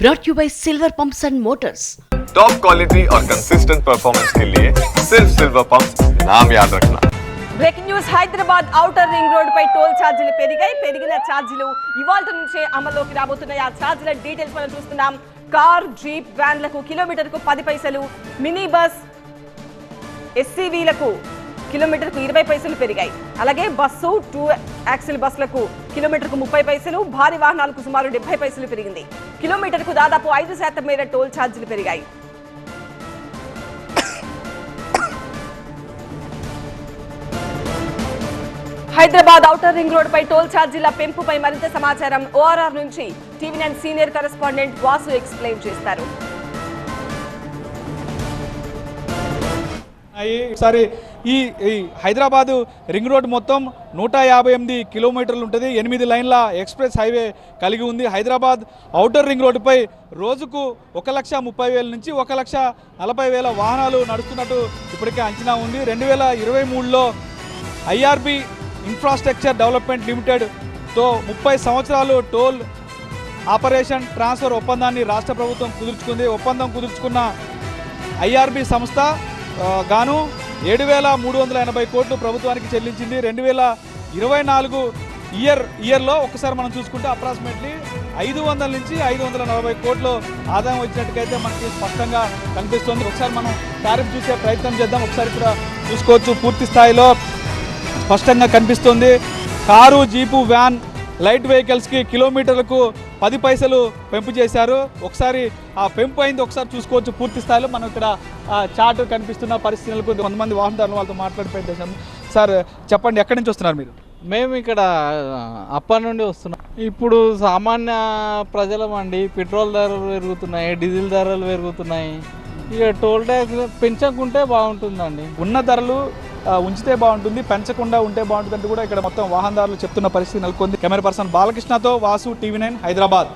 brought you by Silver Pumps and Motors. Top quality और consistent performance के लिए सिर्फ सिल्वर पंप्स नाम याद रखना। Breaking news Hyderabad outer ring road పై టోల్ ఛార్జీలు పెరిగిన ఛార్జీలు ఇవాల్టి నుంచే అమల్లోకి రాబోతున్నాయి. ఆ ఛార్జీల డీటెయిల్స్ మనం చూస్తున్నాం. కార్, జీప్, వ్యాన్లకు కిలోమీటర్కు 10 పైసలు, మినీ బస్, ఎస్సీవీలకు కిలోమీటర్కు 20 పైసలు పెరిగాయి. అలాగే బస్సు 2 యాక్సిల్ బస్సులకు కిలోమీటర్కు 30 పైసలు, భారీ వాహనాలకు సుమారు 70 పైసలు పెరిగింది. కిలోమీటర్కు దాదాపు 5% మేర టోల్ ఛార్జీలు పెరిగాయి. హైదరాబాద్ ఔటర్ రింగ్ రోడ్ పై టోల్ ఛార్జీల పెంపుపై మరింత సమాచారం ఓఆర్ఆర్ నుంచి TV9 senior correspondent Vasu explain చేస్తారు. ఈసారి ఈ హైదరాబాదు రింగ్ రోడ్ మొత్తం 158 కిలోమీటర్లు ఉంటుంది. 8 లైన్ల ఎక్స్ప్రెస్ హైవే కలిగి ఉంది. హైదరాబాద్ ఔటర్ రింగ్ రోడ్డుపై రోజుకు 1,30,000 నుంచి 1,40,000 వాహనాలు నడుస్తున్నట్టు ఇప్పటికే అంచనా ఉంది. 2023లో ఐఆర్బి ఇన్ఫ్రాస్ట్రక్చర్ డెవలప్మెంట్ లిమిటెడ్తో 30 సంవత్సరాలు టోల్ ఆపరేషన్ ట్రాన్స్ఫర్ ఒప్పందాన్ని రాష్ట్ర ప్రభుత్వం కుదుర్చుకుంది. ఒప్పందం కుదుర్చుకున్న ఐఆర్బి సంస్థ గాను 7,380 కోట్లు ప్రభుత్వానికి చెల్లించింది. 2024 ఇయర్లో ఒకసారి మనం చూసుకుంటే అప్రాక్సిమేట్లీ 500 నుంచి 540 కోట్లు ఆదాయం వచ్చినట్టుకైతే మనకి స్పష్టంగా కనిపిస్తుంది. ఒకసారి మనం టారిఫ్ చూసే ప్రయత్నం చేద్దాం. ఒకసారి ఇక్కడ చూసుకోవచ్చు, పూర్తి స్థాయిలో స్పష్టంగా కనిపిస్తుంది. కారు, జీపు, వ్యాన్, లైట్ వెహికల్స్కి కిలోమీటర్లకు 10 పైసలు పెంపు చేశారు. ఒకసారి ఆ పెంపు అయింది ఒకసారి చూసుకోవచ్చు. పూర్తి స్థాయిలో మనం ఇక్కడ చార్ట్ కనిపిస్తున్న పరిస్థితులకు కొంతమంది వాహనదారులు వాళ్ళతో మాట్లాడి ప్రయత్నించాం. సార్ చెప్పండి, ఎక్కడి నుంచి వస్తున్నారు మీరు? మేము ఇక్కడ అప్పటి నుండి వస్తున్నాం. ఇప్పుడు సామాన్య ప్రజలమండి, పెట్రోల్ ధరలు పెరుగుతున్నాయి, డీజిల్ ధరలు పెరుగుతున్నాయి. ఇక టోల్ ట్యాక్స్ పెంచకుంటే బాగుంటుందండి. ఉన్న ధరలు ఉంచితే బాగుంటుంది, పెంచకుండా ఉంటే బాగుంటుంది అంటూ కూడా ఇక్కడ మొత్తం వాహనదారులు చెప్తున్న పరిస్థితి నెలకొంది. కెమెరా పర్సన్ బాలకృష్ణతో వాసు, టీవీ9 హైదరాబాద్.